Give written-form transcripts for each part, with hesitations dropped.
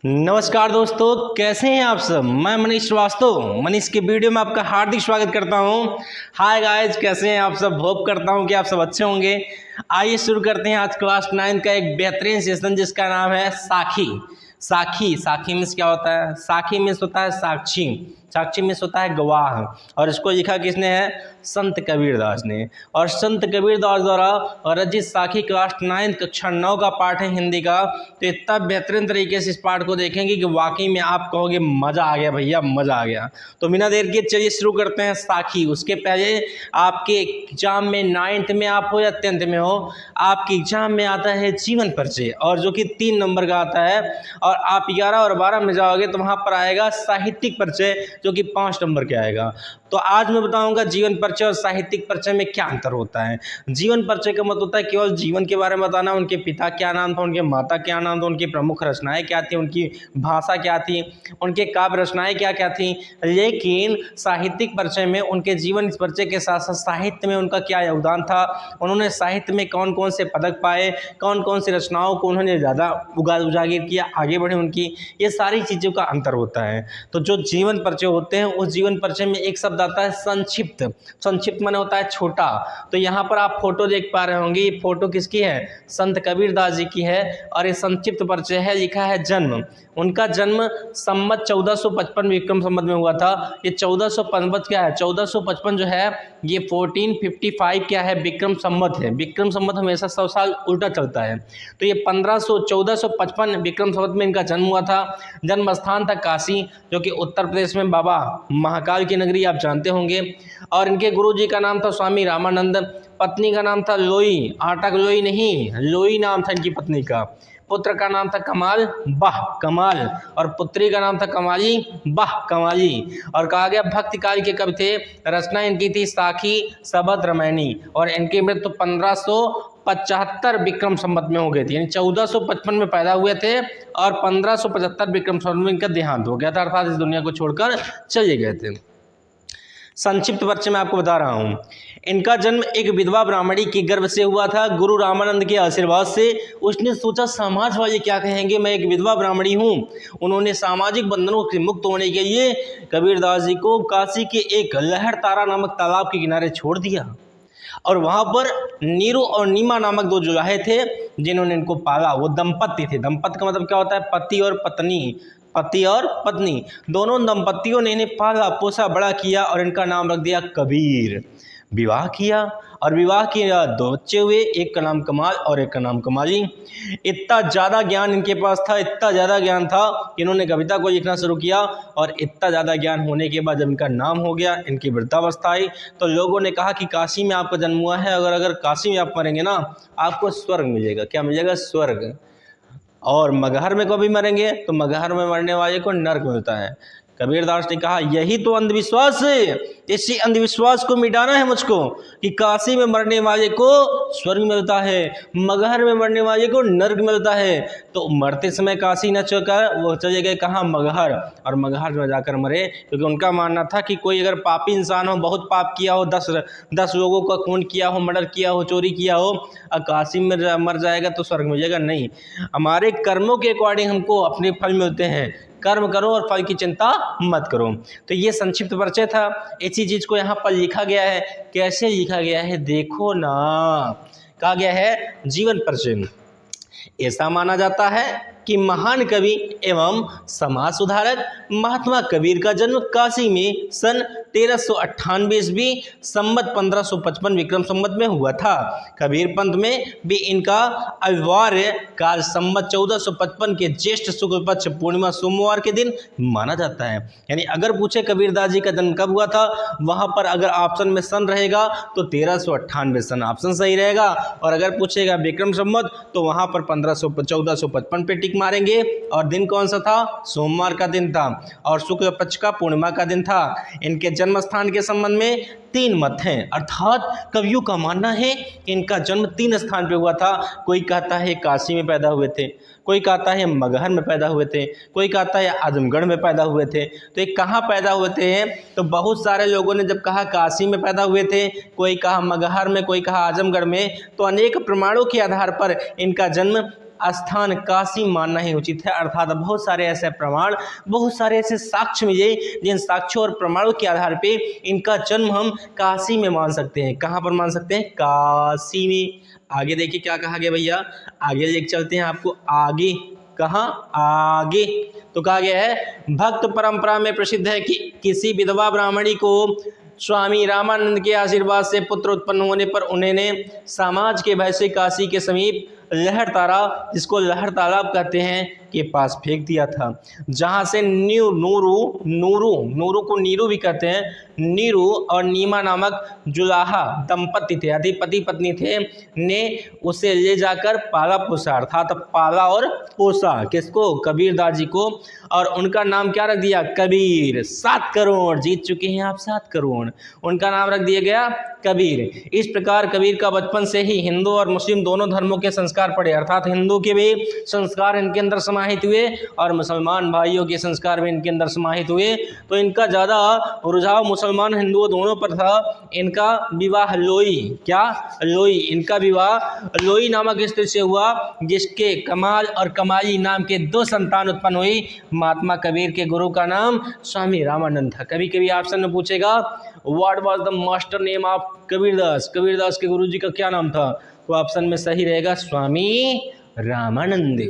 नमस्कार दोस्तों, कैसे हैं आप सब। मैं मनीष श्रीवास्तव मनीष के वीडियो में आपका हार्दिक स्वागत करता हूं। हाय गाइस, कैसे हैं आप सब। होप करता हूं कि आप सब अच्छे होंगे। आइए शुरू करते हैं आज क्लास 9 का एक बेहतरीन सेशन जिसका नाम है साखी। साखी साखी मीन्स क्या होता है। साखी मीन्स होता है साक्षी। साक्षी मीन्स होता है गवाह। और इसको लिखा किसने है, संत कबीरदास ने। और संत कबीरदास द्वारा रचित साखी क्लास 9 कक्षा 9 का पाठ है हिंदी का। तो इतना बेहतरीन तरीके से इस पाठ को देखेंगे कि वाकई में आप कहोगे मज़ा आ गया भैया, मज़ा आ गया। तो बिना देर के चलिए शुरू करते हैं साखी। उसके पहले आपके एग्जाम में 9th में आप हो या 10th में हो, आपके एग्जाम में आता है जीवन परिचय, और जो कि 3 नंबर का आता है। और आप 11 और 12 में जाओगे तो वहाँ पर आएगा साहित्यिक परिचय जो कि 5 नंबर के आएगा। तो आज मैं बताऊंगा जीवन परिचय और साहित्यिक परिचय में क्या अंतर होता है। जीवन परिचय का मतलब होता है केवल जीवन के बारे में बताना, उनके पिता क्या नाम था, उनके माता क्या नाम था, उनकी प्रमुख रचनाएं क्या थी, उनकी भाषा क्या थी, उनके काव्य रचनाएं क्या क्या थी। लेकिन साहित्यिक परिचय में उनके जीवन परिचय के साथ साथ साहित्य में उनका क्या योगदान था, उन्होंने साहित्य में कौन कौन से पदक पाए, कौन कौन सी रचनाओं को उन्होंने ज़्यादा उजागर किया, आगे बढ़े उनकी, ये सारी चीज़ों का अंतर होता है। तो जो जीवन परिचय होते हैं उस जीवन परिचय में एक शब्द आता है संक्षिप्त। संक्षिप्त माने होता है छोटा। तो यहाँ पर आप फोटो देख पा रहे होंगे, ये फोटो किसकी है, संत कबीरदास जी की है। और ये संक्षिप्त परिचय है, लिखा है जन्म। उनका जन्म संवत 1455 विक्रम संवत में हुआ था। ये 1455 क्या है, 1455 जो है ये 1455 क्या है, विक्रम संवत है। विक्रम संवत हमेशा 100 साल उल्टा चलता है। तो ये 1455 विक्रम संवत में इनका जन्म हुआ था। जन्म स्थान था काशी, जो कि उत्तर प्रदेश में बाबा महाकाल की नगरी आप जानते होंगे। और इनके गुरु जी का नाम था स्वामी रामानंद। पत्नी का नाम था लोई, आटा लोई नहीं, लोई नाम था इनकी पत्नी का। पुत्र का नाम था कमाल बाह कमाल, और पुत्री का नाम था कमाली बाह कमाली। और कहा गया भक्ति काल के कवि थे। रचना इनकी थी साखी सबद रामायणी। और इनकी मृत्यु 1575 विक्रम संवत में हो गई थी, यानी 1455 में पैदा हुए थे और 1575 विक्रम संवत में इनका देहांत हो गया था, अर्थात इस दुनिया को छोड़कर चले गए थे। संक्षिप्त परिचय मैं आपको बता रहा हूँ। इनका जन्म एक विधवा ब्राह्मणी के गर्भ से हुआ था, गुरु रामानंद के आशीर्वाद से। उसने सोचा समाज वाले क्या कहेंगे, मैं एक विधवा ब्राह्मणी हूँ। उन्होंने सामाजिक बंधनों से मुक्त होने के लिए कबीरदास जी को काशी के एक लहर तारा नामक तालाब के किनारे छोड़ दिया। और वहाँ पर नीरू और नीमा नामक 2 जुलाहे थे जिन्होंने इनको पाला। वो दंपत्ति थे। दंपत्ति का मतलब क्या होता है, पति और पत्नी। पति और पत्नी दोनों दंपत्तियों ने इन्हें पाला पोसा बड़ा किया और इनका नाम रख दिया कबीर। विवाह किया और विवाह के 2 बच्चे हुए, एक का नाम कमाल और एक का नाम कमाली। इतना ज़्यादा ज्ञान इनके पास था, इतना ज़्यादा ज्ञान था कि इन्होंने कविता को लिखना शुरू किया। और इतना ज़्यादा ज्ञान होने के बाद जब इनका नाम हो गया, इनकी वृद्धावस्था आई, तो लोगों ने कहा कि काशी में आपका जन्म हुआ है, अगर काशी में आप मरेंगे ना, आपको स्वर्ग मिलेगा। क्या मिलेगा, स्वर्ग। और मगहर में कभी मरेंगे तो मगहर में मरने वाले को नर्क मिलता है। कबीरदास ने कहा यही तो अंधविश्वास है, इसी अंधविश्वास को मिटाना है मुझको कि काशी में मरने वाले को स्वर्ग मिलता है, मगहर में मरने वाले को नर्क मिलता है। तो मरते समय काशी न चलकर वो चले गए कहाँ, मगहर। और मगहर में जाकर मरे, क्योंकि उनका मानना था कि कोई अगर पापी इंसान हो, बहुत पाप किया हो, 10 लोगों का खून किया हो, मर्डर किया हो, चोरी किया हो, और काशी में मर जाएगा तो स्वर्ग मिलेगा। नहीं, हमारे कर्मों के अकॉर्डिंग हमको अपने फल मिलते हैं। कर्म करो और फल की चिंता मत करो। तो ये संक्षिप्त परिचय था। इसी चीज को यहाँ पर लिखा गया है। कैसे लिखा गया है देखो ना, कहा गया है जीवन परिचय। ऐसा माना जाता है कि महान कवि एवं समाज सुधारक महात्मा कबीर का जन्म काशी में सन 1398 ईस्वी संवत 1555 विक्रम संवत में हुआ था। कबीर पंथ में भी इनका अविवार्य काल संवत 1455 के ज्येष्ठ शुक्ल पक्ष पूर्णिमा सोमवार के दिन माना जाता है। यानी अगर पूछे कबीरदास जी का जन्म कब हुआ था, वहां पर अगर ऑप्शन में सन रहेगा तो 1398 सन ऑप्शन सही रहेगा। और अगर पूछेगा विक्रम संवत तो वहां पर 1455 पे टिक मारेंगे। और दिन कौन सा था, सोमवार का दिन था और शुक्ल पक्ष का पूर्णिमा का दिन था। इनके जन्म स्थान के संबंध में 3 मत हैं, अर्थात कवियों का मानना है कि इनका जन्म 3 स्थान पे हुआ था। कोई कहता है काशी में पैदा हुए थे, कोई कहता है मगहर में पैदा हुए थे, कोई कहता है आजमगढ़ में पैदा हुए थे। तो ये कहाँ पैदा हुए थे, तो बहुत सारे लोगों ने जब कहा काशी में पैदा हुए थे, कोई कहा मगहर में, कोई कहा आजमगढ़ में, तो अनेक प्रमाणों के आधार पर इनका जन्म स्थान काशी मानना ही उचित है। अर्थात बहुत सारे ऐसे प्रमाण, बहुत सारे ऐसे साक्ष्य मिले जिन साक्ष्यों और प्रमाणों के आधार पे इनका जन्म हम काशी में मान सकते हैं। कहाँ पर मान सकते हैं? काशी में। आगे देखिए क्या कहा गया भैया, आगे लेके चलते हैं आपको। आगे कहाँ? आगे तो कहा गया है भक्त परंपरा में प्रसिद्ध है कि किसी विधवा ब्राह्मणी को स्वामी रामानंद के आशीर्वाद से पुत्र उत्पन्न होने पर उन्होंने समाज के भय से काशी के समीप लहर तारा, जिसको लहर तालाब कहते हैं, के पास फेंक दिया था, जहां से नूरू को नीरू भी कहते हैं, नीरू और नीमा नामक जुलाहा दंपति थे, यदि पति पत्नी थे, ने उसे ले जाकर पाला पोसा, अर्थात पाला और पोसा किसको? कबीरदास जी को। और उनका नाम क्या रख दिया? कबीर। 7 करोड़ जीत चुके हैं आप, 7 करोड़, उनका नाम रख दिया गया कबीर। इस प्रकार कबीर का बचपन से ही हिंदू और मुस्लिम दोनों धर्मों के संस्कार पड़े, अर्थात हिंदू के भी संस्कार इनके अंदर समाहित हुए और मुसलमान भाइयों के संस्कार भी इनके अंदर समाहित हुए। तो इनका ज़्यादा रुझाव मुसलमान हिंदुओं दोनों पर था। इनका विवाह लोई, क्या? लोई, इनका विवाह लोई नामक स्त्री से हुआ, जिसके कमाल और कमाली नाम के 2 संतान उत्पन्न हुई। महात्मा कबीर के गुरु का नाम स्वामी रामानंद था। कभी कभी ऑप्शन में पूछेगा what was the master name of Kabirdas, Kabirdas के गुरु जी का क्या नाम था? तो ऑप्शन में सही रहेगा स्वामी रामानंद,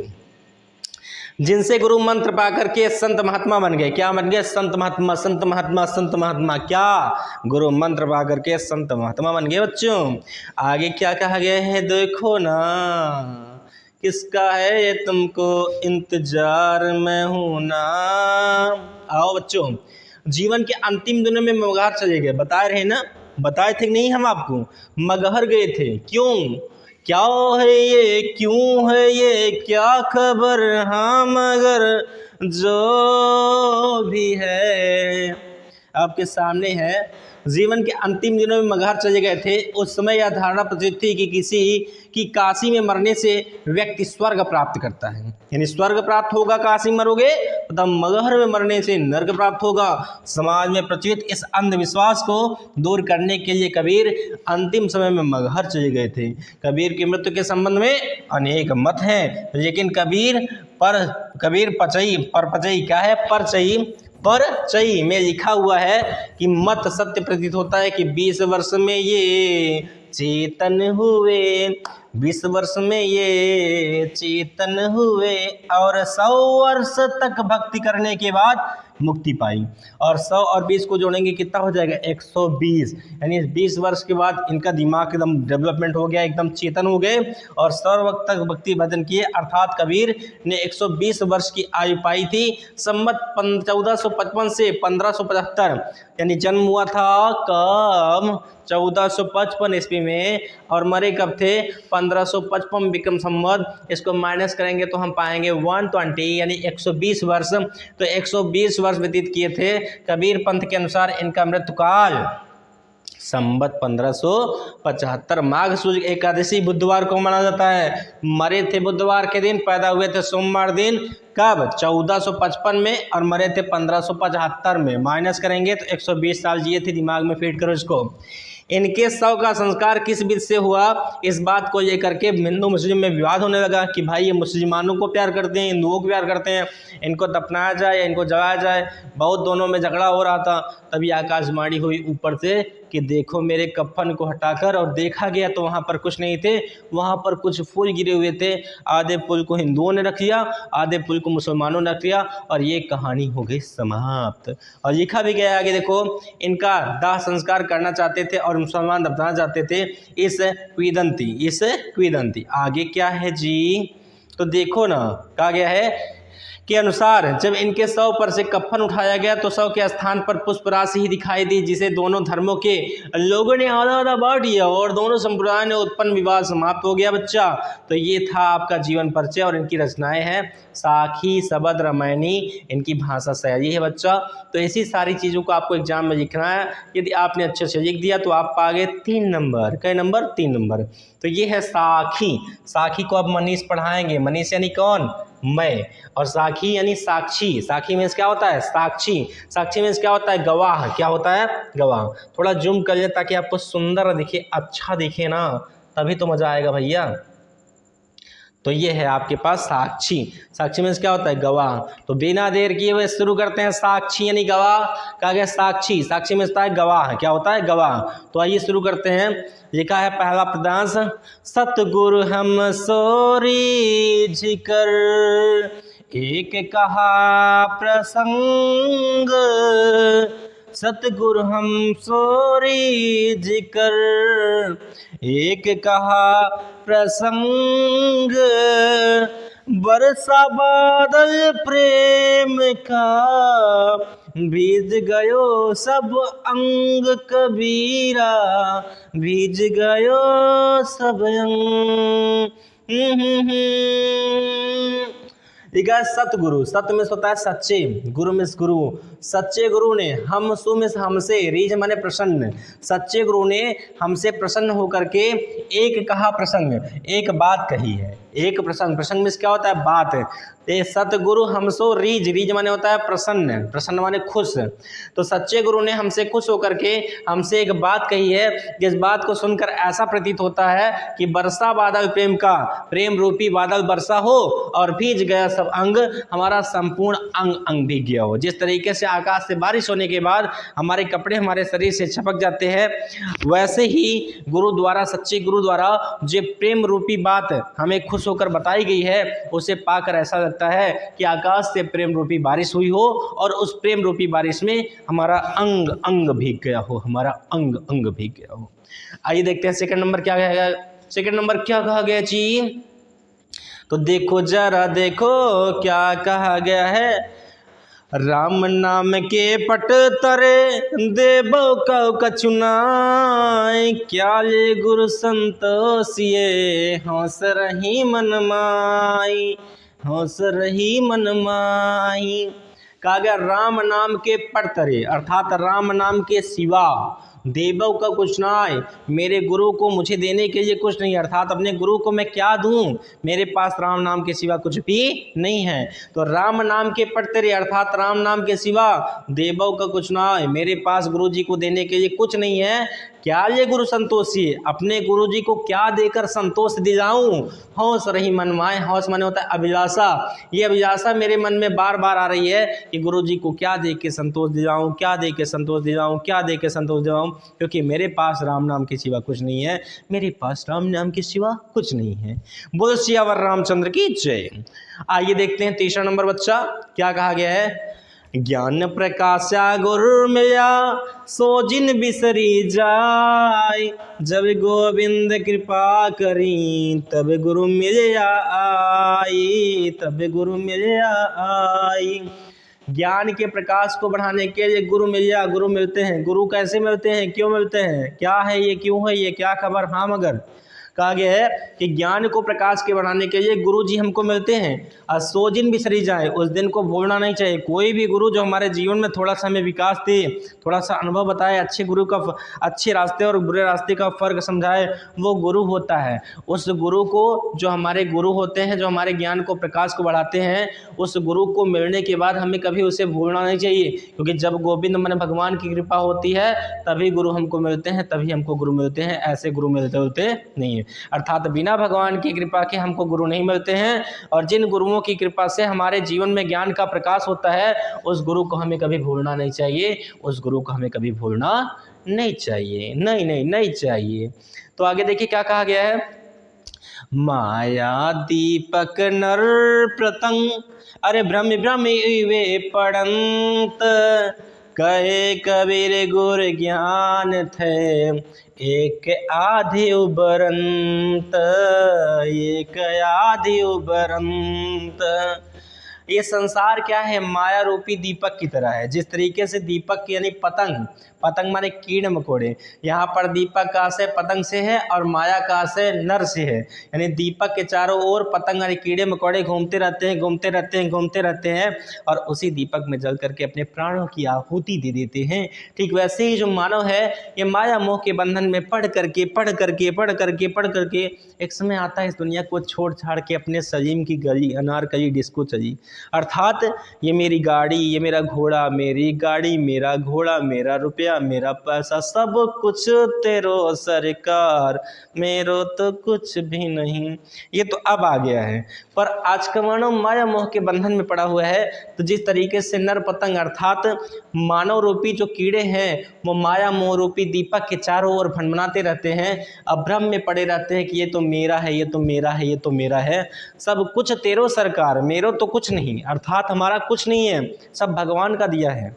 जिनसे गुरु मंत्र पाकर के संत महात्मा बन गए। क्या बन गए? संत महात्मा, संत महात्मा, संत महात्मा। क्या? गुरु मंत्र पाकर के संत महात्मा बन गए बच्चों। आगे क्या कहा गया है देखो ना, किसका है ये तुमको इंतजार में हूं ना। आओ बच्चों, जीवन के अंतिम दिनों में मगहर चले गए, बताए रहे ना, बताए थे नहीं हम आपको, मगहर गए थे। क्यों? क्या है ये, क्यों है ये, क्या खबर, हाँ मगर जो भी है आपके सामने है। जीवन के अंतिम दिनों में मगहर चले गए थे। उस समय यह धारणा प्रचलित थी कि किसी की काशी में मरने से व्यक्ति स्वर्ग प्राप्त करता है, यानी स्वर्ग प्राप्त होगा काशी मरोगे, तब मगहर में मरने से नर्क प्राप्त होगा। समाज में प्रचलित इस अंधविश्वास को दूर करने के लिए कबीर अंतिम समय में मगहर चले गए थे। कबीर की मृत्यु के संबंध में अनेक मत हैं, लेकिन कबीर पचई क्या है? परचई में लिखा हुआ है कि मत सत्य प्रतीत होता है कि 20 वर्ष में ये चेतन हुए, 20 वर्ष में ये चेतन हुए और 100 वर्ष तक भक्ति करने के बाद मुक्ति पाई। और 100 और 20 को जोड़ेंगे कितना हो जाएगा? 120, यानी 20 वर्ष के बाद इनका दिमाग एकदम डेवलपमेंट हो गया, एकदम चेतन हो गए और 100 वक्त तक भक्ति भजन किए। अर्थात कबीर ने 120 वर्ष की आयु पाई थी। संवत 1455 से 1575, यानी जन्म हुआ था कब? 1455 ईस्वी में, और मरे कब थे? 1555 विक्रम संवत। इसको माइनस करेंगे तो हम पाएंगे 120, यानी 120 वर्ष। तो 120 वर्ष व्यतीत किए थे। कबीर पंथ के अनुसार इनका मृत्युकाल संवत 1575 माघ शुक्ल एकादशी बुधवार को माना जाता है। मरे थे बुधवार के दिन, पैदा हुए थे सोमवार दिन। कब? 1455 में, और मरे थे 1575 में। माइनस करेंगे तो 120 साल जिए थे। दिमाग में फीड करो इसको। इनके शव का संस्कार किस विधि से हुआ, इस बात को लेकर के हिंदू मुस्लिम में विवाद होने लगा कि भाई ये मुसलमानों को प्यार करते हैं, हिंदुओं को प्यार करते हैं, इनको दफनाया जाए या इनको जलाया जाए। बहुत दोनों में झगड़ा हो रहा था। तभी आकाशवाणी हुई ऊपर से कि देखो मेरे कफन को हटाकर, और देखा गया तो वहाँ पर कुछ नहीं थे, वहाँ पर कुछ फूल गिरे हुए थे। आधे फूल को हिंदुओं ने रख लिया, आधे फूल को मुसलमानों ने रख लिया, और ये कहानी हो गई समाप्त। और लिखा भी गया आगे देखो, इनका दाह संस्कार करना चाहते थे और मुसलमान दफनाना चाहते थे। इस क्वीदंती। आगे क्या है जी? तो देखो ना, कहा गया है के अनुसार जब इनके शव पर से कफन उठाया गया तो शव के स्थान पर पुष्प राशि ही दिखाई दी, जिसे दोनों धर्मों के लोगों ने आधा आधा बांट दिया और दोनों संप्रदाय ने उत्पन्न विवाद समाप्त हो गया बच्चा। तो ये था आपका जीवन परिचय, और इनकी रचनाएं हैं साखी, शबद, रामायणी, इनकी भाषा शैली है बच्चा। तो ऐसी सारी चीज़ों को आपको एग्जाम में लिखना है। यदि आपने अच्छे से लिख दिया तो आप पा गए 3 नंबर। कई नंबर? 3 नंबर। तो ये है साखी। साखी को अब मनीष पढ़ाएंगे। मनीष यानी कौन? मैं। और साखी यानी साक्षी। साखी मीन्स क्या होता है? साक्षी। साक्षी मीन्स क्या होता है? गवाह। क्या होता है? गवाह। थोड़ा जूम कर ले ताकि आपको सुंदर दिखे, अच्छा दिखे ना, तभी तो मजा आएगा भैया। तो ये है आपके पास साक्षी। साक्षी मीन्स क्या होता है? गवाह। तो बिना देर किए हुए शुरू करते हैं। साक्षी यानी गवाह। कहा गया साक्षी, साक्षी में होता है गवाह। क्या होता है? गवाह। तो आइए शुरू करते हैं। लिखा है पहला पदांश, सतगुरु हम सो रीझ कर एक कहा प्रसंग, सतगुरु हम सो रीझ कर एक कहा प्रसंग, बरसा बादल प्रेम का भीज गयो सब अंग कबीरा, भीज गयो सब अंग। ठीक है। सतगुरु, सत में होता है सच्चे, गुरु में गुरु, सच्चे गुरु ने, हम सु में हमसे, रीझ माने प्रसन्न, सच्चे गुरु ने हमसे प्रसन्न होकर के एक कहा प्रसंग, एक बात कही है। एक प्रसंग, प्रसंग में क्या होता है? बात। ते सतगुरु हमसो रीझ, रीझ माने होता है प्रसन्न, प्रसन्न माने खुश। तो सच्चे गुरु ने हमसे खुश होकर के हमसे एक बात कही है, जिस बात को सुनकर ऐसा प्रतीत होता है कि बरसा बादल प्रेम का, प्रेम रूपी बादल बरसा हो और भीज गया सब अंग, हमारा संपूर्ण अंग अंग भीग गया हो। जिस तरीके से आकाश से बारिश होने के बाद हमारे कपड़े हमारे शरीर से छपक जाते हैं, वैसे ही गुरु द्वारा, सच्चे गुरु द्वारा जो प्रेम रूपी बात हमें खुश होकर बताई गई है, उसे पाकर ऐसा लगता है कि आकाश से प्रेम रूपी बारिश हुई हो और उस प्रेम रूपी बारिश में हमारा अंग अंग भीग गया हो, हमारा अंग अंग भीग गया हो। आइए देखते हैं सेकंड नंबर क्या कहा, सेकंड नंबर क्या कहा गया जी? तो देखो जरा देखो क्या कहा गया है, राम नाम के पट तरे देबो कौ कचुनाई, क्या ले गुरु संतोषिए हंस रही मन माई, हंस रही मन माई। कहा गया राम नाम के पट तरे, अर्थात राम नाम के सिवा देवों का कुछ ना आए, मेरे गुरु को मुझे देने के लिए कुछ नहीं, अर्थात अपने गुरु को मैं क्या दूं, मेरे पास राम नाम के सिवा कुछ भी नहीं है। तो राम नाम के पट तेरे, अर्थात राम नाम के सिवा देवों का कुछ ना आए, मेरे पास गुरु जी को देने के लिए कुछ नहीं है। क्या ये गुरु संतोषी, अपने गुरु जी को क्या देकर संतोष दिलाऊं, हौस रही मन माए, हौस माने होता है अभिलाषा, ये अभिलाषा मेरे मन में बार बार आ रही है कि गुरु जी को क्या दे के संतोष दिलाऊं, क्या दे के संतोष दिलाऊं, क्या दे के संतोष दिलाऊं, क्योंकि मेरे पास राम नाम के सिवा कुछ नहीं है, मेरे पास राम नाम के सिवा कुछ नहीं है। बोल सियावर रामचंद्र की जय। आइए देखते हैं तीसरा नंबर बच्चा क्या कहा गया है, ज्ञान प्रकाशा गुरु मिला सो जिन बिसरी जाय, जब गोविंद कृपा करी तब गुरु मिल आई, तब गुरु मिल आई। ज्ञान के प्रकाश को बढ़ाने के लिए गुरु मिलिया, गुरु मिलते हैं। गुरु कैसे मिलते हैं, क्यों मिलते हैं, क्या है ये, क्यों है ये, क्या खबर, हाँ मगर। कहा गया है कि ज्ञान को प्रकाश के बढ़ाने के लिए गुरु जी हमको मिलते हैं, और सो दिन बिसरी जाए, उस दिन को भूलना नहीं चाहिए। कोई भी गुरु जो हमारे जीवन में थोड़ा सा हमें विकास दे, थोड़ा सा अनुभव बताए, अच्छे गुरु का, अच्छे रास्ते और बुरे रास्ते का फ़र्क समझाए, वो गुरु होता है। उस गुरु को, जो हमारे गुरु होते हैं, जो हमारे ज्ञान को प्रकाश को बढ़ाते हैं, उस गुरु को मिलने के बाद हमें कभी उसे भूलना नहीं चाहिए, क्योंकि जब गोविंद मन भगवान की कृपा होती है तभी गुरु हमको मिलते हैं, तभी हमको गुरु मिलते हैं, ऐसे गुरु मिलते होते नहीं है। अर्थात बिना भगवान की कृपा के हमको गुरु नहीं मिलते हैं, और जिन गुरुओं की कृपा से हमारे जीवन में ज्ञान का प्रकाश होता है, उस गुरु को हमें कभी भूलना नहीं चाहिए, उस गुरु को हमें कभी भूलना नहीं चाहिए, नहीं नहीं नहीं चाहिए। तो आगे देखिए क्या कहा गया है, माया दीपक नर प्रतंग, अरे भ्रम भ्रम वे पड़ंत, कहे कबीर गुर ज्ञान थे एक आधि उबरंत, एक आधि उबरंत। ये संसार क्या है, माया रूपी दीपक की तरह है। जिस तरीके से दीपक यानी पतंग, पतंग माने कीड़े मकोड़े, यहाँ पर दीपक का आशय पतंग से है और माया का आशय नर से है, यानी दीपक के चारों ओर पतंग यानी कीड़े मकोड़े घूमते रहते हैं, घूमते रहते हैं, घूमते रहते हैं, और उसी दीपक में जल करके अपने प्राणों की आहुति दे देते हैं। ठीक वैसे ही जो मानव है, ये माया मोह के बंधन में पढ़ करके एक समय आता है इस दुनिया को छोड़ छाड़ के अपने सलीम की गली, अनारकली डिस्को चली, अर्थात ये मेरी गाड़ी, ये मेरा घोड़ा, मेरी गाड़ी, मेरा घोड़ा, मेरा रुपया, मेरा पैसा, सब कुछ तेरो सरकार, मेरो तो कुछ भी नहीं। ये तो अब आ गया है, पर आज का मानव माया मोह के बंधन में पड़ा हुआ है। तो जिस तरीके से नर पतंग अर्थात मानव रूपी जो कीड़े हैं वो माया मोह रूपी दीपक के चारों ओर भनभनाते रहते हैं, अभ्रम में पड़े रहते हैं कि ये तो मेरा है, ये तो मेरा है, ये तो मेरा है, सब कुछ तेरो सरकार, मेरो तो कुछ नहीं, अर्थात हमारा कुछ नहीं है, सब भगवान का दिया है।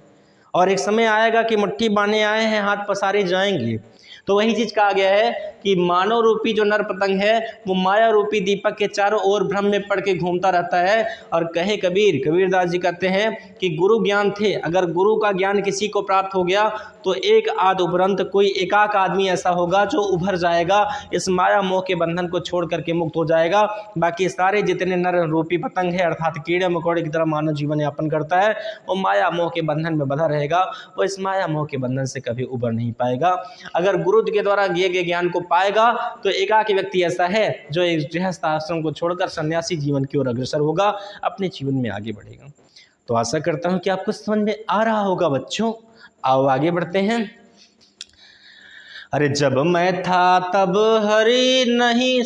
और एक समय आएगा कि मुट्ठी बांधे आए हैं, हाथ पसारे जाएंगे। तो वही चीज कहा गया है कि मानव रूपी जो नर पतंग है वो माया रूपी दीपक के चारों ओर भ्रम में पड़ के घूमता रहता है। और कहे कबीरदास जी कहते हैं कि गुरु ज्ञान थे, अगर गुरु का ज्ञान किसी को प्राप्त हो गया तो एक आध उपरंत कोई एकाक आदमी ऐसा होगा जो उभर जाएगा, इस माया मोह के बंधन को छोड़ करके मुक्त हो जाएगा। बाकी सारे जितने नर रूपी पतंग है अर्थात कीड़े मकोड़े की तरह मानव जीवन यापन करता है, वो माया मोह के बंधन में बंधा रहेगा, वो इस माया मोह के बंधन से कभी उबर नहीं पाएगा। अगर गुरु के द्वारा दिए गए ज्ञान को पाएगा तो एकाकी व्यक्ति ऐसा है जो एक गृहस्थ आश्रम को छोड़कर सन्यासी जीवन की ओर अग्रसर होगा, अपने जीवन में आगे बढ़ेगा। तो आशा करता हूं कि आपको समझ में आ रहा होगा बच्चों। आओ आगे बढ़ते हैं। अरे जब मैं था तब हरि नहीं,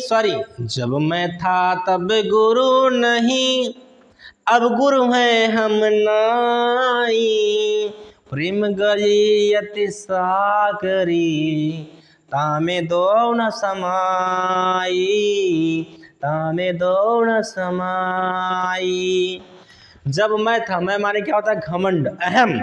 जब मैं था तब गुरु नहीं, अब गुरु है हम नाई, प्रेम गई अति सागरी, तामे दो न समाई, तामे दो न समाई। जब मैं था, मैं माने क्या होता है? घमंड, अहम,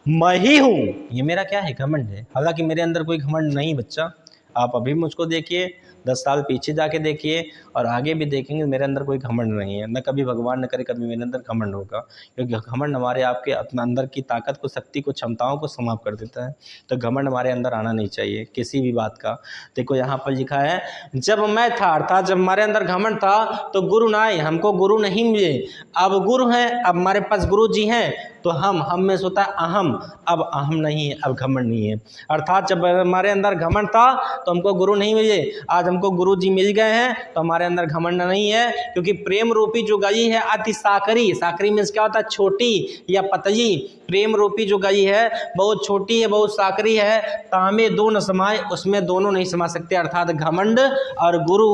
मैं ही हूँ, ये मेरा क्या है? घमंड है। हालांकि मेरे अंदर कोई घमंड नहीं बच्चा, आप अभी मुझको देखिए, 10 साल पीछे जाके देखिए और आगे भी देखेंगे, मेरे अंदर कोई घमंड नहीं है। न कभी भगवान न करे कभी मेरे अंदर घमंड होगा, क्योंकि घमंड हमारे आपके अपने अंदर की ताकत को, शक्ति को, क्षमताओं को समाप्त कर देता है। तो घमंड हमारे अंदर आना नहीं चाहिए किसी भी बात का। देखो यहाँ पर लिखा है जब मैं था, अर्थात जब हमारे अंदर घमंड था तो गुरु ना आए, हमको गुरु नहीं मिले। अब गुरु हैं, अब हमारे पास गुरु जी हैं, तो हम में सोता है अहम, अब अहम नहीं है, अब घमंड नहीं है। अर्थात जब हमारे अंदर घमंड था तो हमको गुरु नहीं मिले, आज हमको गुरु जी मिल गए हैं तो हमारे अंदर घमंड नहीं है। क्योंकि प्रेम रूपी जो गई है अति साकरी, साकरी मीन्स क्या होता है? छोटी या पतली। प्रेम रूपी जो गई है बहुत छोटी है, बहुत साकरी है, तामे दो न समाये, उसमें दोनों नहीं समा सकते। अर्थात घमंड और गुरु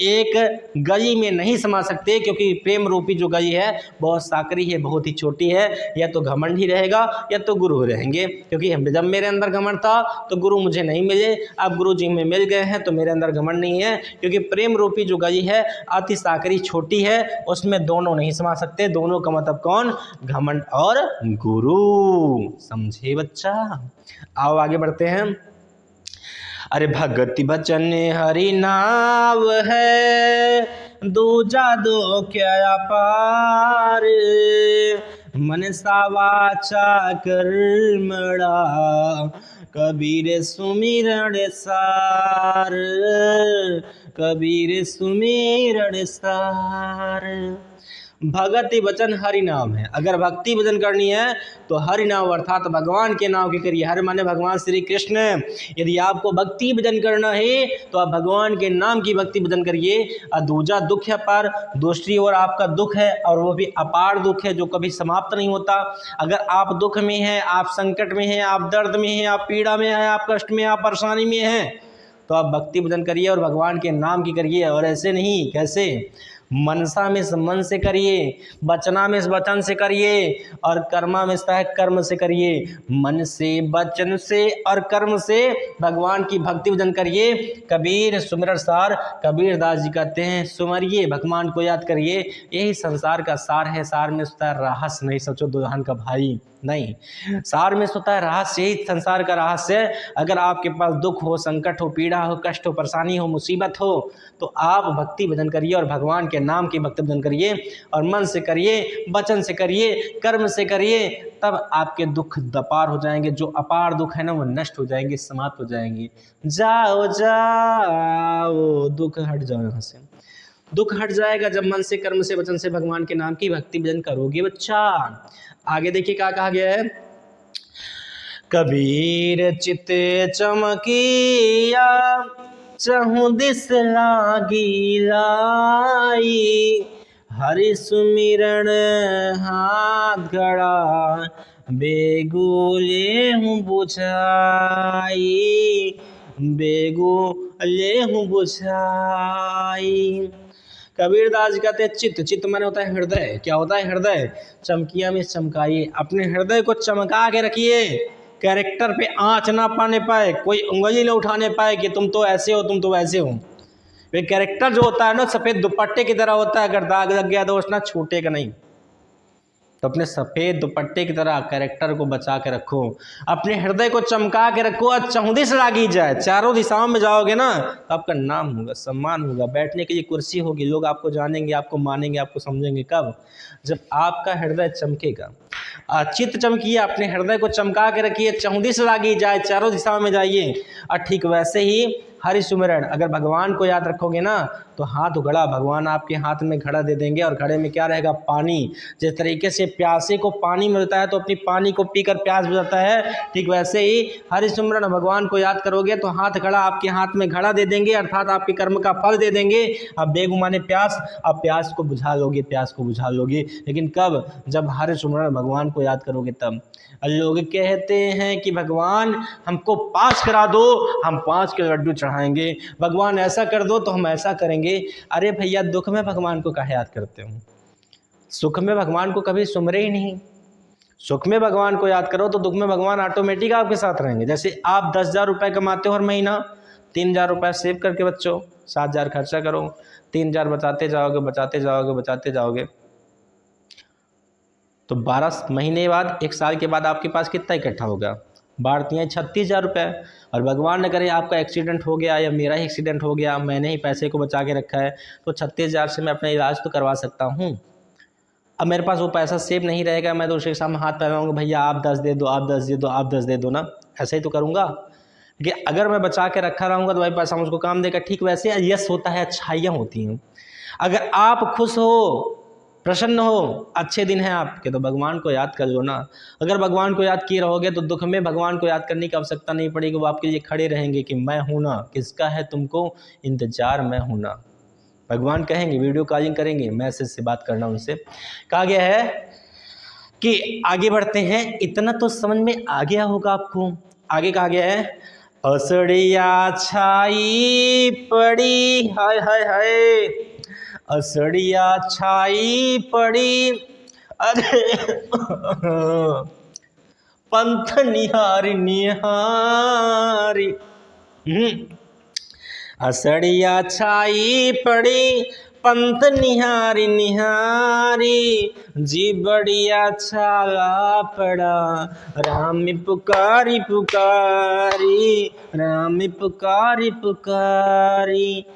एक गई में नहीं समा सकते, क्योंकि प्रेम रूपी जो गई है बहुत साकरी है, बहुत ही छोटी है। या तो घमंड ही रहेगा या तो गुरु रहेंगे। क्योंकि जब मेरे अंदर घमंड था तो गुरु मुझे नहीं मिले, अब गुरु जी में मिल गए हैं तो मेरे अंदर घमंड नहीं है। क्योंकि प्रेम रूपी जो गई है अति साकरी, छोटी है, उसमें दोनों नहीं समा सकते। दोनों का मतलब कौन? घमंड और गुरु। समझे बच्चा? आओ आगे बढ़ते हैं। अरे भगति बचन हरि नाव है, दूजा दो क्या पार, मनसा वाचा कर्मणा, कबीर सुमिरण सार, कबीर सुमिरण सार। भगति वचन हरि नाम है। अगर भक्ति भजन करनी है तो हरि नाम अर्थात भगवान के नाम की करिए। हरि माने भगवान श्री कृष्ण। यदि आपको भक्ति भजन करना है तो आप भगवान के नाम की भक्ति भजन करिए। और दूजा दुख है पर, दूसरी ओर आपका दुख है और वो भी अपार दुख है जो कभी समाप्त नहीं होता। अगर आप दुख में हैं, आप संकट में हैं, आप दर्द में हैं, आप पीड़ा में हैं, आप कष्ट में, आप परेशानी में हैं, तो आप भक्ति भजन करिए और भगवान के नाम की करिए। और ऐसे नहीं, कैसे? मनसा में मन से करिए, वचना में वचन से करिए और कर्मा में कर्म से करिए। मन से, वचन से और कर्म से भगवान की भक्ति भजन करिए। कबीर सुमिरन सार, कबीर दास जी कहते हैं सुमरिए, भगवान को याद करिए, यही संसार का सार है। सार में होता है रहस्य, नहीं सोचो दुल्हन का भाई, नहीं, सार में होता है रहस्य, यही संसार का रहस्य है। अगर आपके पास दुख हो, संकट हो, पीड़ा हो, कष्ट हो, परेशानी हो, मुसीबत हो, तो आप भक्ति भजन करिए और भगवान के नाम की भक्ति भजन करिए। और मन से करिए, वचन से करिए, कर्म से करिए, तब आपके दुख दपार हो जाएंगे। जो अपार दुख है ना वो नष्ट हो जाएंगे, समाप्त हो जाएंगे। जाओ जाओ, दुख हट जाओ यहाँ से। दुख हट जाएगा जब मन से, कर्म से, वचन से भगवान के नाम की भक्ति भजन करोगे बच्चा। आगे देखिए क्या कहा गया है। कबीर चित चमकिया, चहु दिस लागी लाई, हरि सुमिरन हाथ खड़ा, बेगू ले हूँ बुझाई, बेगू ले हूँ बुझाई। कबीरदास जी कहते हैं चित्त, चित्त माने होता है हृदय। क्या होता है हृदय? चमकिया में चमकाइए, अपने हृदय को चमका के रखिए, कैरेक्टर पे आंच ना पाने पाए, कोई उंगली न उठाने पाए कि तुम तो ऐसे हो, तुम तो वैसे हो। वे कैरेक्टर जो होता है ना सफेद दुपट्टे की तरह होता है, अगर दाग लग गया तो उसना छूटेगा नहीं। तो अपने सफेद दुपट्टे की तरह कैरेक्टर को बचा के रखो, अपने हृदय को चमका के रखो। और चौदिस लागी जाए, चारों दिशाओं में जाओगे ना तो आपका नाम होगा, सम्मान होगा, बैठने के लिए कुर्सी होगी, लोग आपको जानेंगे, आपको मानेंगे, आपको समझेंगे। कब? जब आपका हृदय चमकेगा। चित्त चमकिए, अपने हृदय को चमका के रखिए, चौदिस लागी जाए, चारों दिशाओं में जाइए। और ठीक वैसे ही हरि सुमिरन, अगर भगवान को याद रखोगे ना तो हाथ घड़ा, भगवान आपके हाथ में घड़ा दे देंगे, और घड़े में क्या रहेगा? पानी। जिस तरीके से प्यासे को पानी मिलता है तो अपनी पानी को पीकर प्यास बुझाता है, ठीक वैसे ही हरि सुमिरन भगवान को याद करोगे तो हाथ घड़ा, आपके हाथ में घड़ा दे देंगे, अर्थात आपके कर्म का फल दे देंगे। अब बेगुमाने प्यास, अब प्यास को बुझा लोगे, प्यास को बुझा लोगे। लेकिन कब? जब हरि सुमिरन भगवान को याद करोगे तब। लोग कहते हैं कि भगवान हमको 5 करा दो, हम 5 के लड्डू चढ़ाएंगे, भगवान ऐसा कर दो तो हम ऐसा करेंगे। अरे भैया, दुख में भगवान को काहे याद करते हो? सुख में भगवान को कभी सुमरे ही नहीं। सुख में भगवान को याद करो तो दुख में भगवान ऑटोमेटिक आपके साथ रहेंगे। जैसे आप 10,000 रुपये कमाते हो हर महीना, 3,000 रुपये सेव करके बच्चों, 7,000 खर्चा करो, 3,000 बचाते जाओगे, बचाते जाओगे, बचाते जाओगे, तो 12 महीने बाद, 1 साल के बाद आपके पास कितना इकट्ठा होगा? बढ़ती हैं 36,000 रुपये। और भगवान न करे आपका एक्सीडेंट हो गया या मेरा ही एक्सीडेंट हो गया, मैंने ही पैसे को बचा के रखा है, तो 36,000 से मैं अपना इलाज तो करवा सकता हूँ। अब मेरे पास वो पैसा सेव नहीं रहेगा, मैं तो उसके सामने हाथ फैलाऊंगा, भैया आप 10 दे दो, आप 10 दे दो, आप 10 दे दो ना, ऐसे ही तो करूँगा। लेकिन अगर मैं बचा के रखा रहूँगा तो भाई पैसा मुझको काम देगा। ठीक वैसे यश होता है, अच्छाइयाँ होती हैं। अगर आप खुश हो, प्रसन्न हो, अच्छे दिन हैं आपके, तो भगवान को याद कर लो ना। अगर भगवान को याद किए रहोगे तो दुख में भगवान को याद करने की आवश्यकता नहीं पड़ेगी, वो आपके लिए खड़े रहेंगे कि मैं हूं ना, किसका है तुमको इंतजार, मैं हूं ना। भगवान कहेंगे, वीडियो कॉलिंग करेंगे, मैसेज से बात करना उनसे। कहा गया है कि आगे बढ़ते हैं, इतना तो समझ में आ गया होगा आपको। आगे कहा गया है, असड़िया छाई पड़ी, हाय हाय हाय, असड़िया छाई पड़ी, अरे पंथ निहारी निहारी। असड़िया छाई पड़ी, पंथ निहारी निहारी, जी बढ़िया छाला पड़ा, राम पुकारी पुकारी, राम पुकारी पुकारी।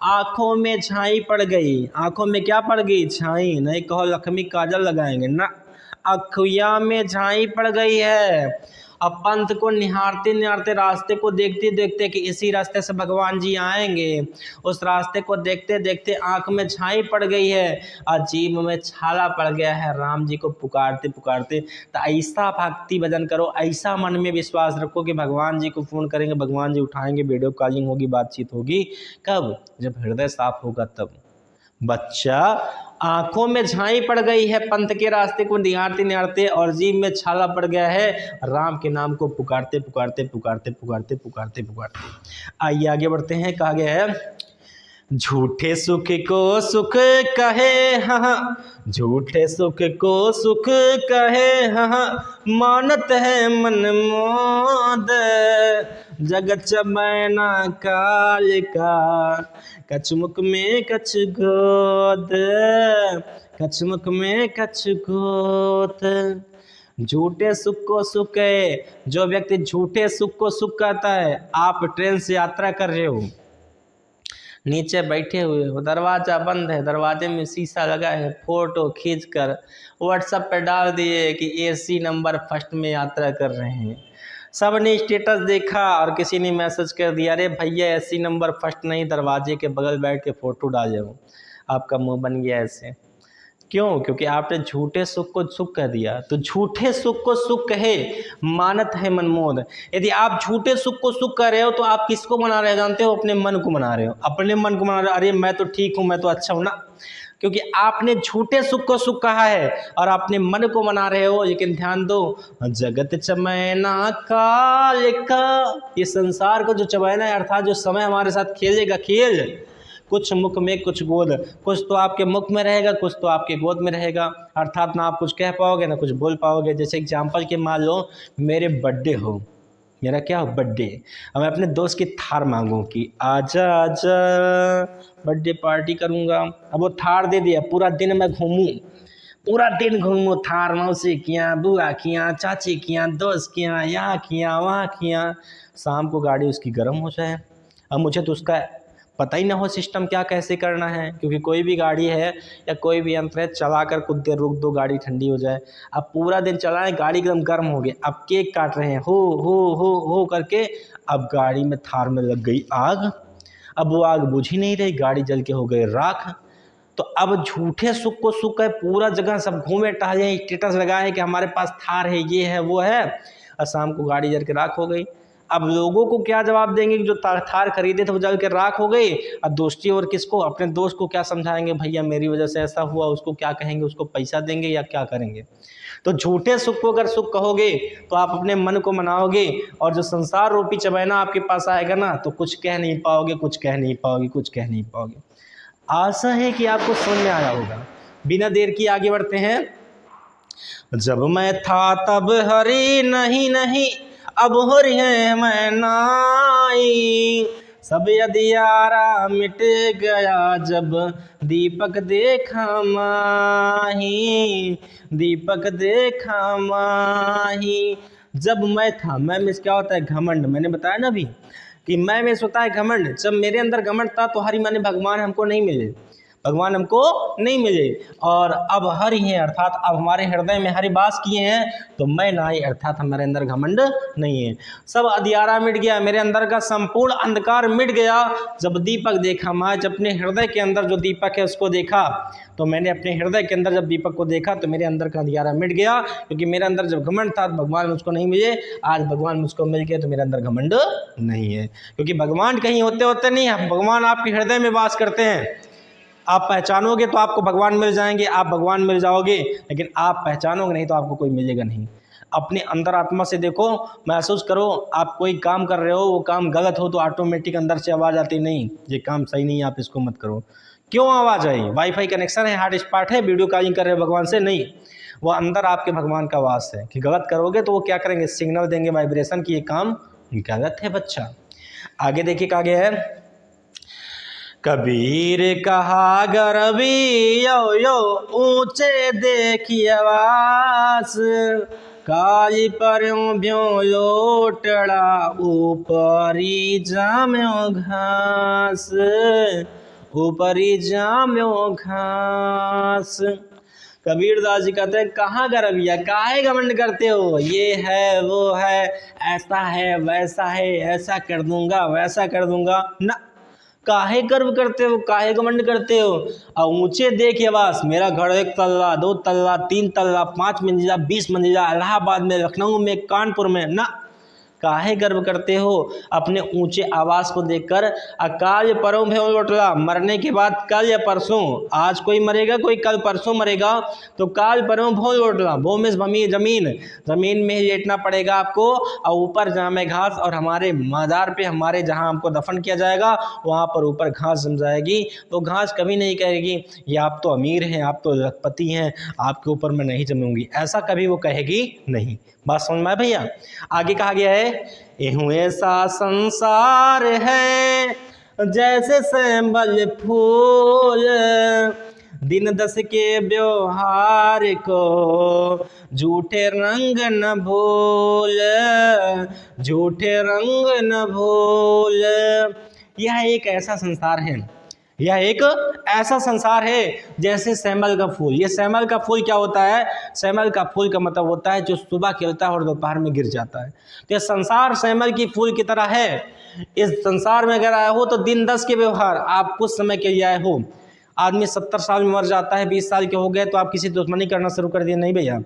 आंखों में छाई पड़ गई, आंखों में क्या पड़ गई? छाई। नहीं कहो लक्ष्मी काजल लगाएंगे ना, अखिया में छाई पड़ गई है। अब पंथ को निहारते निहारते, रास्ते को देखते देखते कि इसी रास्ते से भगवान जी आएंगे, उस रास्ते को देखते देखते आंख में छाई पड़ गई है और जीभ में छाला पड़ गया है, राम जी को पुकारते पुकारते। तो ऐसा भक्ति भजन करो, ऐसा मन में विश्वास रखो कि भगवान जी को फ़ोन करेंगे, भगवान जी उठाएंगे, वीडियो कॉलिंग होगी, बातचीत होगी। कब? जब हृदय साफ होगा तब। बच्चा, आंखों में झाई पड़ गई है पंथ के रास्ते को निहारते निहारते, और जीभ में छाला पड़ गया है राम के नाम को पुकारते पुकारते पुकारते पुकारते पुकारते पुकारते। आइए आगे बढ़ते हैं। कहा गया है, झूठे सुख को सुख कहे हाँ, झूठे सुख को सुख कहे हाँ, मानत है मन मोद, जगत चबैना काल का, कछमुख में कछ गोद, कछमुख में कछ गोद। झूठे सुख को सुख है, जो व्यक्ति झूठे सुख को सुख कहता है। आप ट्रेन से यात्रा कर रहे हो, नीचे बैठे हुए हो, दरवाज़ा बंद है, दरवाजे में शीशा लगा है, फ़ोटो खींचकर व्हाट्सएप पर डाल दिए कि एसी नंबर फर्स्ट में यात्रा कर रहे हैं। सब ने स्टेटस देखा और किसी ने मैसेज कर दिया, अरे भैया एसी नंबर फर्स्ट नहीं, दरवाजे के बगल बैठ के फ़ोटो डाले हो। आपका मुंह बन गया ऐसे। क्यों? क्योंकि आपने झूठे सुख को सुख कह दिया। तो झूठे सुख को सुख कहे मानत है मनमोद। यदि आप झूठे सुख को सुख कह रहे हो तो आप किसको मना रहे हो जानते हो? अपने मन को मना रहे हो, अपने मन को मना रहे हो। अरे मैं तो ठीक हूँ, मैं तो अच्छा हूँ ना। क्योंकि आपने झूठे सुख को सुख कहा है और अपने मन को मना रहे हो। लेकिन ध्यान दो, जगत चमैना काल का, ये संसार को जो चमैना है अर्थात जो समय हमारे साथ खेलेगा खेल, कुछ मुख में कुछ गोद, कुछ तो आपके मुख में रहेगा कुछ तो आपके गोद में रहेगा, अर्थात ना आप कुछ कह पाओगे ना कुछ बोल पाओगे। जैसे एग्जाम्पल के मान लो मेरे बर्थडे हो, मेरा क्या हो बर्थडे, अब मैं अपने दोस्त की थार मांगूँ कि आजा आजा बर्थडे पार्टी करूँगा, अब वो थार दे दिया, पूरा दिन मैं घूमूँ, पूरा दिन घूमूँ थार, मौसी किया, बुआ किया, चाची किया, दोस्त किया, यहाँ किया वहाँ किया, शाम को गाड़ी उसकी गर्म हो जाए। अब मुझे तो उसका पता ही ना हो सिस्टम क्या कैसे करना है, क्योंकि कोई भी गाड़ी है या कोई भी यंत्र है चला कर कुछ देर रुक दो गाड़ी ठंडी हो जाए। अब पूरा दिन चलाए गाड़ी एकदम गर्म हो गई, अब केक काट रहे हैं हो करके, अब गाड़ी में थार में लग गई आग, अब वो आग बुझ ही नहीं रही, गाड़ी जल के हो गई राख। तो अब झूठे सुख को सुख है, पूरा जगह सब घूमे टहले स्टेटस लगाए कि हमारे पास थार है ये है वो है, और शाम को गाड़ी जल के राख हो गई। अब लोगों को क्या जवाब देंगे कि जो थार खरीदे थे वो जल के राख हो गई, और दोस्ती और किसको, अपने दोस्त को क्या समझाएंगे भैया मेरी वजह से ऐसा हुआ, उसको क्या कहेंगे, उसको पैसा देंगे या क्या करेंगे। तो झूठे सुख को अगर सुख कहोगे तो आप अपने मन को मनाओगे, और जो संसार रूपी चबैना आपके पास आएगा ना तो कुछ कह नहीं पाओगे, कुछ कह नहीं पाओगे, कुछ कह नहीं पाओगे। आशा है कि आपको समझ में आया होगा। बिना देर की आगे बढ़ते हैं। जब मैं था तब हरी नहीं नहीं, अब हो रही है मैं नाई, सब अंधियारा मिट गया जब दीपक देखा माही, दीपक देखा माही। जब मैं था, मैं में क्या होता है घमंड, मैंने बताया ना अभी कि मैं में होता है घमंड। जब मेरे अंदर घमंड था तो हरि माने भगवान हमको नहीं मिले, भगवान हमको नहीं मिले, और अब हरि हैं अर्थात अब हमारे हृदय में हरि वास किए हैं, तो मैं नाई अर्थात हमारे अंदर घमंड नहीं है। सब अंधियारा मिट गया, मेरे अंदर का संपूर्ण अंधकार मिट गया जब दीपक देखा। मैं जब अपने हृदय के अंदर जो दीपक है उसको देखा, तो मैंने अपने हृदय के अंदर जब दीपक को देखा तो मेरे अंदर का अंधियारा मिट गया, क्योंकि मेरे अंदर जब घमंड था तो भगवान मुझको नहीं मिले। आज भगवान मुझको मिल गए तो मेरे अंदर घमंड नहीं है, क्योंकि भगवान कहीं होते होते नहीं है, भगवान आपके हृदय में वास करते हैं। आप पहचानोगे तो आपको भगवान मिल जाएंगे, आप भगवान मिल जाओगे, लेकिन आप पहचानोगे नहीं तो आपको कोई मिलेगा नहीं। अपने अंदर आत्मा से देखो, महसूस करो, आप कोई काम कर रहे हो वो काम गलत हो तो ऑटोमेटिक अंदर से आवाज़ आती नहीं ये काम सही नहीं है, आप इसको मत करो। क्यों आवाज़ आई? वाईफाई कनेक्शन है, हॉटस्पॉट है, वीडियो कॉलिंग कर रहे हो भगवान से नहीं, वो अंदर आपके भगवान का वास है कि गलत करोगे तो वो क्या करेंगे, सिग्नल देंगे वाइब्रेशन की ये काम गलत है बच्चा। आगे देखिए आगे है, कबीर कहा गरबी यो यो ऊंचे देखिए आवास, काली पर्यों भ्यों लोटड़ा ऊपरी जाम्यो घास, ऊपरी जाम्यो घास। कबीरदास जी कहते हैं कहाँ गरबिया, काहे घमंड करते हो, ये है वो है, ऐसा है वैसा है, ऐसा कर दूंगा वैसा कर दूंगा ना, काहे गर्व करते हो, काहे घमंड करते हो। और ऊंचे देखिए बस, मेरा घर 1 तल्ला 2 तल्ला 3 तल्ला 5 मंजिला 20 मंजिला, इलाहाबाद में, लखनऊ में, कानपुर में ना, काहे गर्व करते हो अपने ऊंचे आवास को देखकर। अकाल परों में लौटला, मरने के बाद कल या परसों, आज कोई मरेगा कोई कल परसों मरेगा, तो काल परों भो लौटला, भो में जमीन, जमीन में ही लेटना पड़ेगा आपको, और ऊपर जहाँ में घास, और हमारे मज़ार पे हमारे जहाँ हमको दफन किया जाएगा वहाँ पर ऊपर घास जम जाएगी। तो घास कभी नहीं कहेगी ये आप तो अमीर हैं, आप तो लखपति हैं, आपके ऊपर मैं नहीं जमूंगी, ऐसा कभी वो कहेगी नहीं। बात समझ में आया भैया? आगे कहा गया है, एहू ऐसा संसार है जैसे सैंबल फूल, दिन 10 के व्यवहार को झूठे रंग न भूल, झूठे रंग न भूल। यह एक ऐसा संसार है, यह एक ऐसा संसार है जैसे सैमल का फूल। ये सैमल का फूल क्या होता है? सैमल का फूल का मतलब होता है जो सुबह खिलता है और दोपहर में गिर जाता है। तो ये संसार सैमल की फूल की तरह है। इस संसार में अगर आए हो तो दिन 10 के व्यवहार, आप कुछ समय के लिए आए हो। आदमी 70 साल में मर जाता है, 20 साल के हो गए तो आप किसी दुश्मनी करना शुरू कर दिए, नहीं भैया।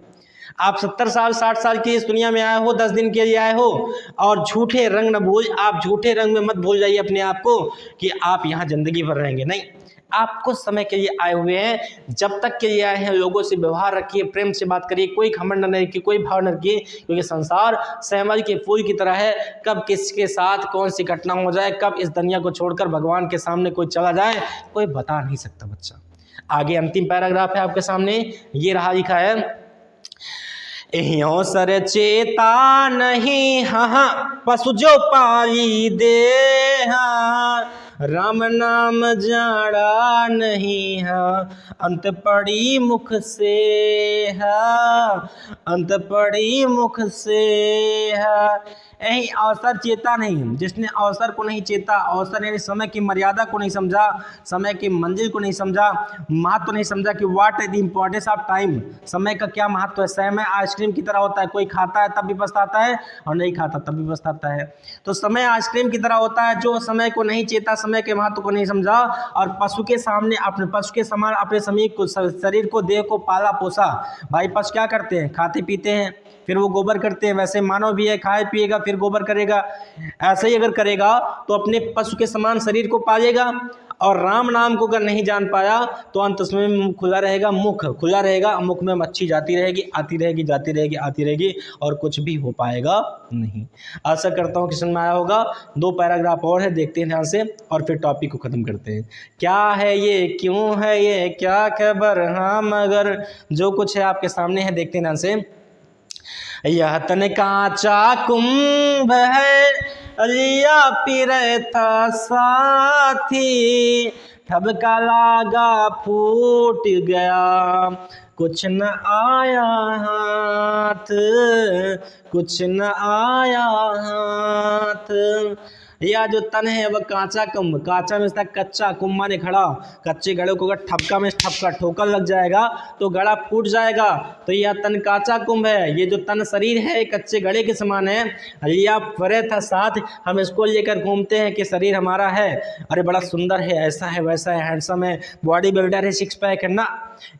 आप 70 साल 60 साल की इस दुनिया में आए हो, 10 दिन के लिए आए हो, और झूठे रंग न भूल, आप झूठे रंग में मत भूल जाइए अपने आप को कि आप यहाँ जिंदगी भर रहेंगे, नहीं। आपको समय के लिए आए हुए हैं, जब तक के लिए आए हैं लोगों से व्यवहार रखिए, प्रेम से बात करिए, कोई घमंड न रखिए, कोई भाव न रखिए, क्योंकि संसार सहमल के फूल की तरह है। कब किसके साथ कौन सी घटना हो जाए, कब इस दुनिया को छोड़कर भगवान के सामने कोई चला जाए, कोई बता नहीं सकता बच्चा। आगे अंतिम पैराग्राफ है आपके सामने, ये रहा लिखा है, एह्यों सर चेता नहीं हाँ पशु जो पाली दे, राम नाम जाड़ा नहीं अंत पड़ी मुख से, अंत पड़ी मुख से। यही अवसर चेता नहीं, जिसने अवसर को नहीं चेता, अवसर यानी समय की मर्यादा को नहीं समझा, समय की मंजिल को नहीं समझा, महत्व नहीं समझा कि what is the importance of time, समय का क्या महत्व है। समय आइसक्रीम की तरह होता है, कोई खाता है तब भी पछताता है और नहीं खाता तब भी पछताता है। तो समय आइसक्रीम की तरह होता है, जो समय को नहीं चेता, समय के महत्व को नहीं समझा और पशु के सामने अपने पशु के समान अपने शरीर को, देह को पाला पोसा। भाई पशु क्या करते हैं, खाते पीते हैं, फिर वो गोबर करते हैं, वैसे मानव भी है, खाए पिएगा फिर गोबर करेगा। ऐसे ही अगर करेगा तो अपने पशु के समान शरीर को पालेगा। और राम नाम को अगर नहीं जान पाया तो अंत उसमें मुख खुला रहेगा, मुख खुला रहेगा, मुख में मच्छी जाती रहेगी, आती रहेगी, जाती रहेगी, आती रहेगी और कुछ भी हो पाएगा नहीं। आशा करता हूँ कि समझ में आया होगा। 2 पैराग्राफ और है, देखते हैं ध्यान से और फिर टॉपिक को ख़त्म करते हैं। क्या है ये, क्यों है ये, क्या खबर, हाँ मगर, जो कुछ है आपके सामने है, देखते हैं ध्यान से। यह तन कांचा कुंभ है, लिया पिरे था साथी, ठबका लागा फूट गया, कुछ न आया हाथ, कुछ न आया हाथ। यह जो तन है वह कांचा कुंभ, कांचा में इसका कच्चा, कुंभ माने घड़ा, कच्चे घड़े को अगर ठपका में ठपका ठोकर लग जाएगा तो घड़ा फूट जाएगा। तो यह तन कांचा कुंभ है, ये जो तन शरीर है कच्चे घड़े के समान है। या फरे था साथ, हम इसको लेकर घूमते हैं कि शरीर हमारा है, अरे बड़ा सुंदर है, ऐसा है वैसा है, हैंडसम है, बॉडी बिल्डर है, 6 पैक है ना।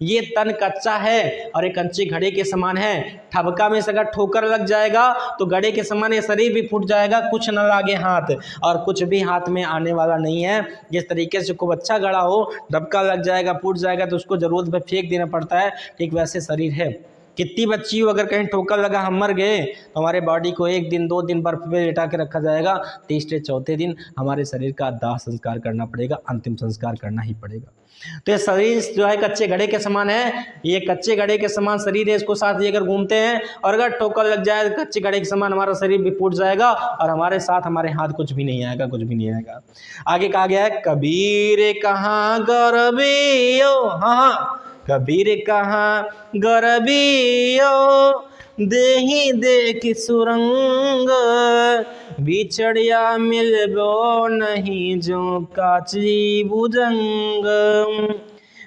ये तन कच्चा है और एक कच्चे घड़े के समान है। ठबका में अगर ठोकर लग जाएगा तो घड़े के समान ये शरीर भी फूट जाएगा, कुछ न लागे हाथ, और कुछ भी हाथ में आने वाला नहीं है। जिस तरीके से खूब अच्छा गड़ा हो, धक्का लग जाएगा, फूट जाएगा तो उसको जरूरत पे फेंक देना पड़ता है, ठीक वैसे शरीर है। कितनी बच्ची हो, अगर कहीं ठोकर लगा हम मर गए तो हमारे बॉडी को 1 दिन 2 दिन बर्फ पे लेटा के रखा जाएगा, तीसरे चौथे दिन हमारे शरीर का दाह संस्कार करना पड़ेगा, अंतिम संस्कार करना ही पड़ेगा। तो ये शरीर जो है कच्चे घड़े के समान है, ये कच्चे घड़े के समान शरीर है, इसको साथ लेकर घूमते हैं और अगर ठोकर लग जाए तो कच्चे घड़े के समान हमारा शरीर भी फूट जाएगा और हमारे साथ हमारे हाथ कुछ भी नहीं आएगा, कुछ भी नहीं आएगा। आगे कहा गया है, कबीर कहाँ गरबियो, हाँ कबीर कहाँ गरबियो, देही देख सुरंग, बिछड़िया मिलबो नहीं जो काची भुजंग,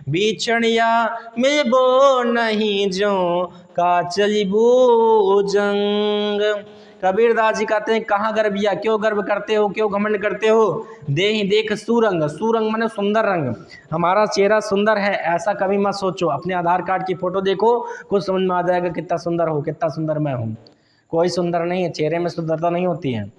बिछड़िया मिलबो नहीं जो काचली भुजंग। कबीरदास जी कहते हैं, कहाँ गर्विया, क्यों गर्व करते हो, क्यों घमंड करते हो। देही देख सुरंग, सुरंग माने सुंदर रंग, हमारा चेहरा सुंदर है ऐसा कभी मत सोचो। अपने आधार कार्ड की फोटो देखो, कुछ समझ में आ जाएगा कितना सुंदर हो, कितना सुंदर मैं हूँ। कोई सुंदर नहीं है, चेहरे में सुंदरता नहीं होती है,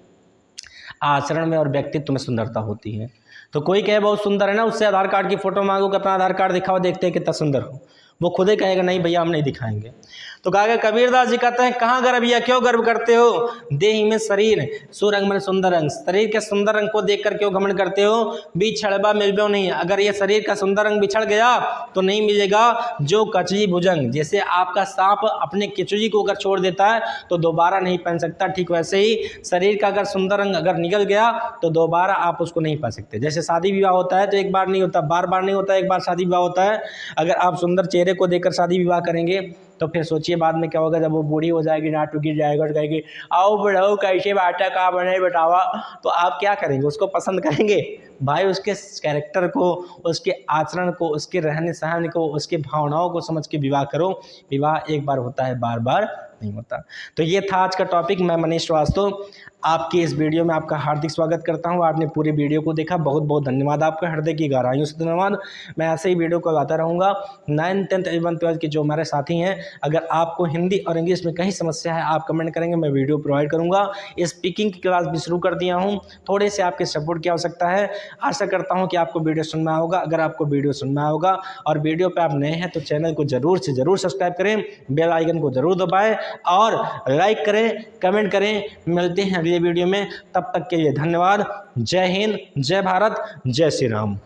आचरण में और व्यक्तित्व में सुंदरता होती है। तो कोई कहे बहुत सुंदर है ना, उससे आधार कार्ड की फोटो मांगो कि अपना आधार कार्ड दिखाओ, देखते हैं कितना सुंदर हो, वो खुद ही कहेगा नहीं भैया हम नहीं दिखाएंगे। तो कहा कबीरदास जी कहते हैं, कहाँ गर्व भैया, क्यों गर्व करते हो। देही में शरीर, सुरंग में सुंदर रंग, शरीर के सुंदर रंग को देखकर क्यों घमंड करते हो। बिछड़बा मिलबो नहीं, अगर ये शरीर का सुंदर रंग बिछड़ गया तो नहीं मिलेगा जो कचली भुजंग, जैसे आपका सांप अपने किचली को अगर छोड़ देता है तो दोबारा नहीं पहन सकता, ठीक वैसे ही शरीर का अगर सुंदर रंग अगर निकल गया तो दोबारा आप उसको नहीं पा सकते। जैसे शादी विवाह होता है तो एक बार नहीं होता, बार बार नहीं होता, एक बार शादी विवाह होता है। अगर आप सुंदर चेहरे को देखकर शादी विवाह करेंगे तो फिर सोचिए बाद में क्या होगा, जब वो बूढ़ी हो जाएगी, नाटू गिर जाएगा और कहेगी आओ बढ़ाओ कैसे बाटा का बने बतावा, तो आप क्या करेंगे, उसको पसंद करेंगे। भाई उसके कैरेक्टर को, उसके आचरण को, उसके रहने सहन को, उसके भावनाओं को समझ के विवाह करो। विवाह एक बार होता है, बार बार नहीं होता। तो ये था आज का टॉपिक। मैं मनीष श्रीवास्तव आपकी इस वीडियो में आपका हार्दिक स्वागत करता हूं। आपने पूरी वीडियो को देखा, बहुत बहुत धन्यवाद आपका, हृदय की गहराइयों से धन्यवाद। मैं ऐसे ही वीडियो को लाता रहूँगा। 9th 10th 11th 12th के जो हमारे साथी हैं, अगर आपको हिंदी और इंग्लिश में कहीं समस्या है आप कमेंट करेंगे, मैं वीडियो प्रोवाइड करूँगा। स्पीकिंग की क्लास भी शुरू कर दिया हूँ, थोड़े से आपके सपोर्ट की आवश्यकता है। आशा करता हूँ कि आपको वीडियो सुनना होगा। अगर आपको वीडियो सुनना होगा और वीडियो पर आप नए हैं तो चैनल को ज़रूर से ज़रूर सब्सक्राइब करें, बेल आइकन को ज़रूर दबाएँ और लाइक करें, कमेंट करें। मिलते हैं अगले वीडियो में, तब तक के लिए धन्यवाद। जय हिंद, जय भारत, जय श्री राम।